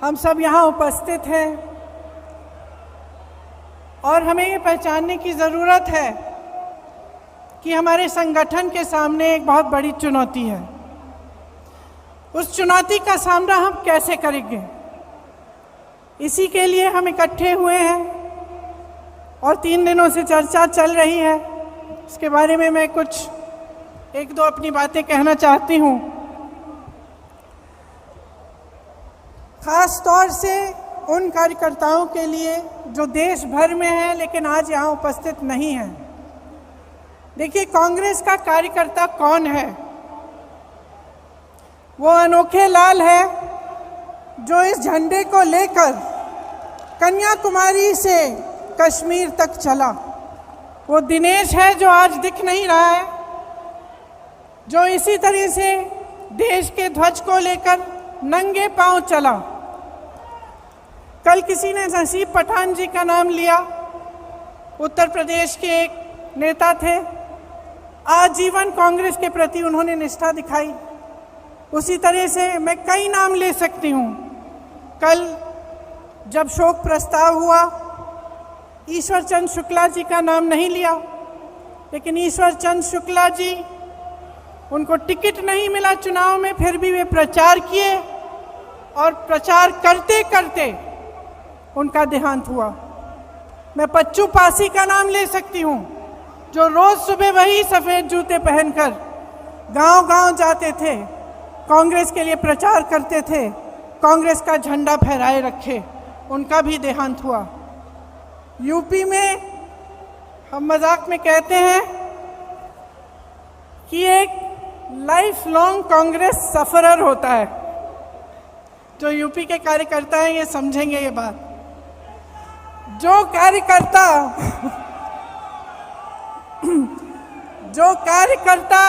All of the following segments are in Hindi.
हम सब यहाँ उपस्थित हैं और हमें ये पहचानने की ज़रूरत है कि हमारे संगठन के सामने एक बहुत बड़ी चुनौती है। उस चुनौती का सामना हम कैसे करेंगे, इसी के लिए हम इकट्ठे हुए हैं और 3 दिनों से चर्चा चल रही है। इसके बारे में मैं कुछ 1-2 अपनी बातें कहना चाहती हूँ। खास तौर से उन कार्यकर्ताओं के लिए जो देश भर में हैं लेकिन आज यहाँ उपस्थित नहीं हैं। देखिए, कांग्रेस का कार्यकर्ता कौन है? वो अनोखे लाल है जो इस झंडे को लेकर कन्याकुमारी से कश्मीर तक चला। वो दिनेश है जो आज दिख नहीं रहा है, जो इसी तरह से देश के ध्वज को लेकर नंगे पांव चला। कल किसी ने नसीब पठान जी का नाम लिया, उत्तर प्रदेश के एक नेता थे। आजीवन कांग्रेस के प्रति उन्होंने निष्ठा दिखाई। उसी तरह से मैं कई नाम ले सकती हूँ। कल जब शोक प्रस्ताव हुआ, ईश्वर चंद शुक्ला जी का नाम नहीं लिया, लेकिन ईश्वर चंद शुक्ला जी, उनको टिकट नहीं मिला चुनाव में, फिर भी वे प्रचार किए और प्रचार करते करते उनका देहांत हुआ। मैं पच्चू पासी का नाम ले सकती हूँ, जो रोज सुबह वही सफ़ेद जूते पहनकर गांव-गांव जाते थे, कांग्रेस के लिए प्रचार करते थे, कांग्रेस का झंडा फहराए रखे। उनका भी देहांत हुआ। यूपी में हम मजाक में कहते हैं कि एक लाइफ लॉन्ग कांग्रेस सफरर होता है। जो यूपी के कार्यकर्ता हैं ये समझेंगे ये बात। जो कार्यकर्ता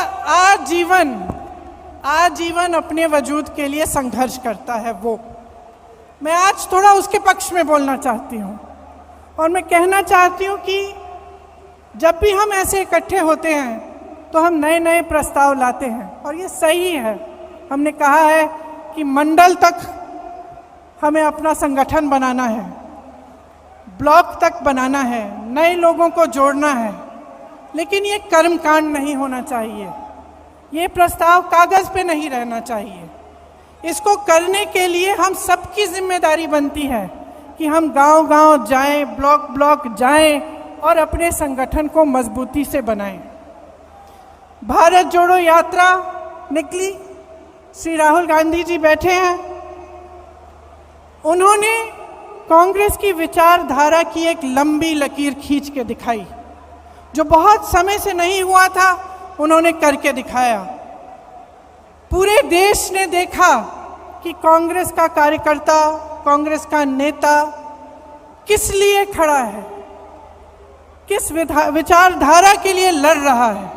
आजीवन अपने वजूद के लिए संघर्ष करता है, वो मैं आज थोड़ा उसके पक्ष में बोलना चाहती हूँ। और मैं कहना चाहती हूँ कि जब भी हम ऐसे इकट्ठे होते हैं तो हम नए नए प्रस्ताव लाते हैं और ये सही है। हमने कहा है कि मंडल तक हमें अपना संगठन बनाना है, ब्लॉक तक बनाना है, नए लोगों को जोड़ना है, लेकिन ये कर्मकांड नहीं होना चाहिए। ये प्रस्ताव कागज़ पे नहीं रहना चाहिए। इसको करने के लिए हम सबकी जिम्मेदारी बनती है कि हम गांव-गांव जाएं, ब्लॉक जाएं और अपने संगठन को मजबूती से बनाएं। भारत जोड़ो यात्रा निकली, श्री राहुल गांधी जी बैठे हैं। उन्होंने कांग्रेस की विचारधारा की एक लंबी लकीर खींच के दिखाई, जो बहुत समय से नहीं हुआ था, उन्होंने करके दिखाया। पूरे देश ने देखा कि कांग्रेस का कार्यकर्ता, कांग्रेस का नेता किस लिए खड़ा है, किस विचारधारा के लिए लड़ रहा है,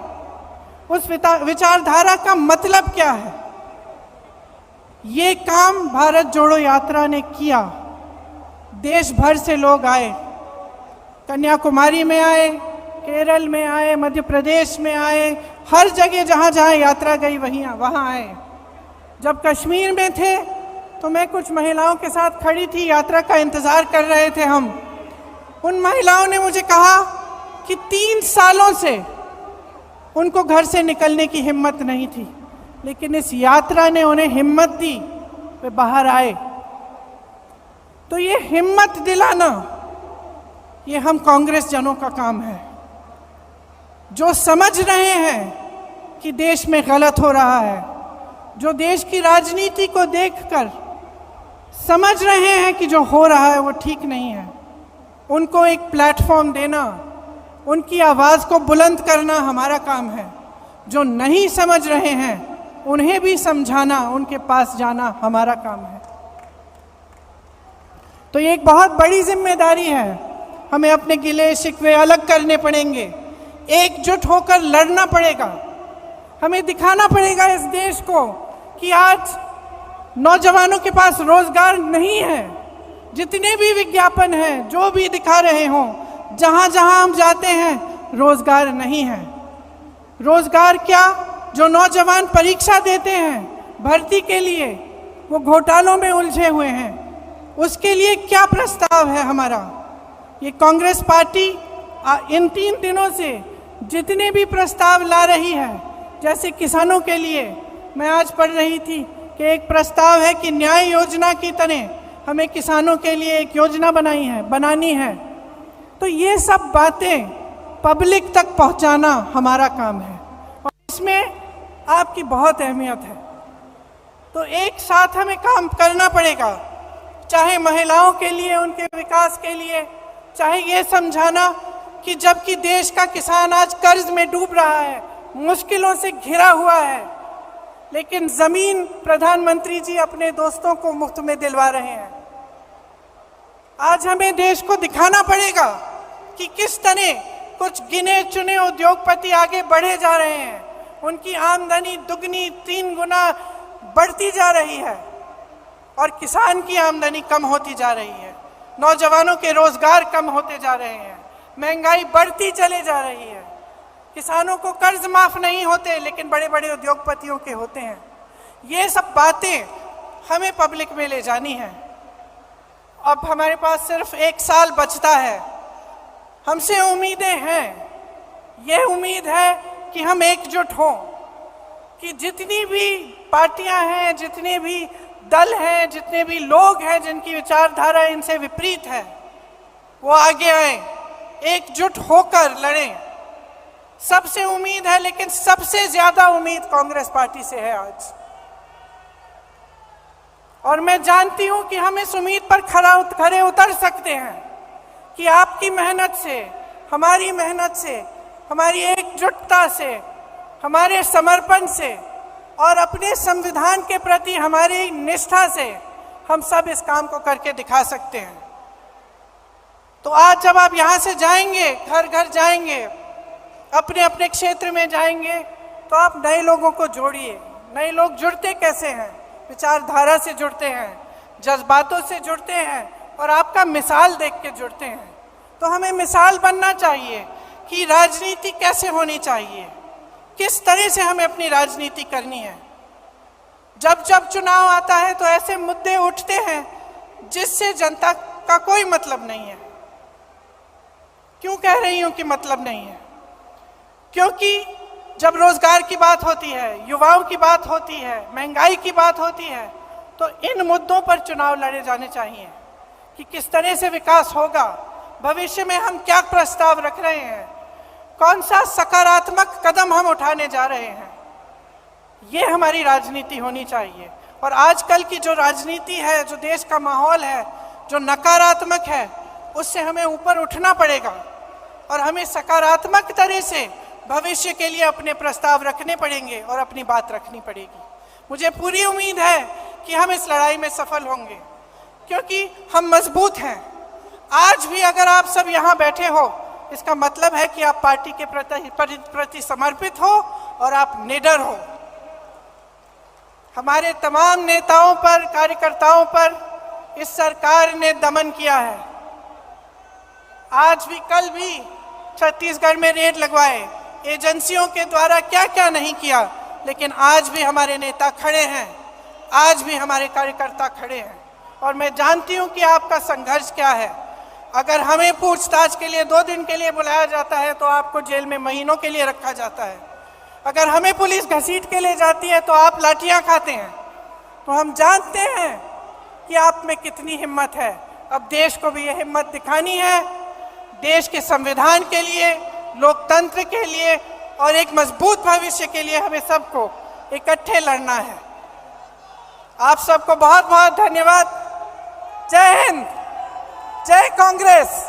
उस विचारधारा का मतलब क्या है। ये काम भारत जोड़ो यात्रा ने किया। देश भर से लोग आए, कन्याकुमारी में आए, केरल में आए, मध्य प्रदेश में आए, हर जगह जहाँ जहाँ यात्रा गई वहाँ आए। जब कश्मीर में थे तो मैं कुछ महिलाओं के साथ खड़ी थी, यात्रा का इंतज़ार कर रहे थे हम। उन महिलाओं ने मुझे कहा कि 3 सालों से उनको घर से निकलने की हिम्मत नहीं थी, लेकिन इस यात्रा ने उन्हें हिम्मत दी, वे बाहर आए। तो ये हिम्मत दिलाना, ये हम कांग्रेस जनों का काम है, जो समझ रहे हैं कि देश में गलत हो रहा है, जो देश की राजनीति को देखकर समझ रहे हैं कि जो हो रहा है वो ठीक नहीं है। उनको एक प्लेटफॉर्म देना, उनकी आवाज़ को बुलंद करना हमारा काम है। जो नहीं समझ रहे हैं उन्हें भी समझाना, उनके पास जाना हमारा काम है। तो ये एक बहुत बड़ी जिम्मेदारी है। हमें अपने गिले शिकवे अलग करने पड़ेंगे, एकजुट होकर लड़ना पड़ेगा। हमें दिखाना पड़ेगा इस देश को कि आज नौजवानों के पास रोजगार नहीं है। जितने भी विज्ञापन हैं, जो भी दिखा रहे हों, जहाँ जहाँ हम जाते हैं रोजगार नहीं है। रोजगार क्या, जो नौजवान परीक्षा देते हैं भर्ती के लिए, वो घोटालों में उलझे हुए हैं। उसके लिए क्या प्रस्ताव है हमारा। ये कांग्रेस पार्टी इन 3 दिनों से जितने भी प्रस्ताव ला रही है, जैसे किसानों के लिए मैं आज पढ़ रही थी कि एक प्रस्ताव है कि न्याय योजना की तरह हमें किसानों के लिए एक योजना बनानी है। तो ये सब बातें पब्लिक तक पहुंचाना हमारा काम है और इसमें आपकी बहुत अहमियत है। तो एक साथ हमें काम करना पड़ेगा, चाहे महिलाओं के लिए, उनके विकास के लिए, चाहे ये समझाना कि जबकि देश का किसान आज कर्ज में डूब रहा है, मुश्किलों से घिरा हुआ है, लेकिन जमीन प्रधानमंत्री जी अपने दोस्तों को मुफ्त में दिलवा रहे हैं। आज हमें देश को दिखाना पड़ेगा कि किस तरह कुछ गिने चुने उद्योगपति आगे बढ़े जा रहे हैं, उनकी आमदनी दुगनी 3 गुना बढ़ती जा रही है और किसान की आमदनी कम होती जा रही है, नौजवानों के रोजगार कम होते जा रहे हैं, महंगाई बढ़ती चले जा रही है, किसानों को कर्ज माफ नहीं होते लेकिन बड़े बड़े उद्योगपतियों के होते हैं। ये सब बातें हमें पब्लिक में ले जानी है। अब हमारे पास सिर्फ 1 साल बचता है, हमसे उम्मीदें हैं। ये उम्मीद है कि हम एकजुट हों, कि जितनी भी पार्टियां हैं, जितने भी दल हैं, जितने भी लोग हैं जिनकी विचारधारा इनसे विपरीत है, वो आगे आए, एकजुट होकर लड़ें। सबसे उम्मीद है, लेकिन सबसे ज्यादा उम्मीद कांग्रेस पार्टी से है आज। और मैं जानती हूं कि हम इस उम्मीद पर खरे उतर सकते हैं कि आपकी मेहनत से, हमारी मेहनत से, हमारी एकजुटता से, हमारे समर्पण से और अपने संविधान के प्रति हमारी निष्ठा से हम सब इस काम को करके दिखा सकते हैं। तो आज जब आप यहाँ से जाएंगे, घर घर जाएंगे, अपने अपने क्षेत्र में जाएंगे, तो आप नए लोगों को जोड़िए। नए लोग जुड़ते कैसे हैं? विचारधारा से जुड़ते हैं, जज्बातों से जुड़ते हैं और आपका मिसाल देख के जुड़ते हैं। तो हमें मिसाल बनना चाहिए कि राजनीति कैसे होनी चाहिए, किस तरह से हमें अपनी राजनीति करनी है। जब जब चुनाव आता है तो ऐसे मुद्दे उठते हैं जिससे जनता का कोई मतलब नहीं है। क्यों कह रही हूं कि मतलब नहीं है? क्योंकि जब रोजगार की बात होती है, युवाओं की बात होती है, महंगाई की बात होती है, तो इन मुद्दों पर चुनाव लड़े जाने चाहिए कि किस तरह से विकास होगा, भविष्य में हम क्या प्रस्ताव रख रहे हैं, कौन सा सकारात्मक कदम हम उठाने जा रहे हैं। ये हमारी राजनीति होनी चाहिए। और आजकल की जो राजनीति है, जो देश का माहौल है, जो नकारात्मक है, उससे हमें ऊपर उठना पड़ेगा और हमें सकारात्मक तरह से भविष्य के लिए अपने प्रस्ताव रखने पड़ेंगे और अपनी बात रखनी पड़ेगी। मुझे पूरी उम्मीद है कि हम इस लड़ाई में सफल होंगे, क्योंकि हम मजबूत हैं। आज भी अगर आप सब यहाँ बैठे हो, इसका मतलब है कि आप पार्टी के प्रति समर्पित हो और आप निडर हो। हमारे तमाम नेताओं पर, कार्यकर्ताओं पर इस सरकार ने दमन किया है। आज भी, कल भी छत्तीसगढ़ में रेड लगवाए, एजेंसियों के द्वारा क्या क्या नहीं किया, लेकिन आज भी हमारे नेता खड़े हैं, आज भी हमारे कार्यकर्ता खड़े हैं। और मैं जानती हूं कि आपका संघर्ष क्या है। अगर हमें पूछताछ के लिए 2 दिन के लिए बुलाया जाता है तो आपको जेल में महीनों के लिए रखा जाता है। अगर हमें पुलिस घसीट के ले जाती है तो आप लाठियां खाते हैं। तो हम जानते हैं कि आप में कितनी हिम्मत है। अब देश को भी ये हिम्मत दिखानी है, देश के संविधान के लिए, लोकतंत्र के लिए और एक मजबूत भविष्य के लिए हमें सबको इकट्ठे लड़ना है। आप सबको बहुत बहुत धन्यवाद। जय हिंद, जय कांग्रेस।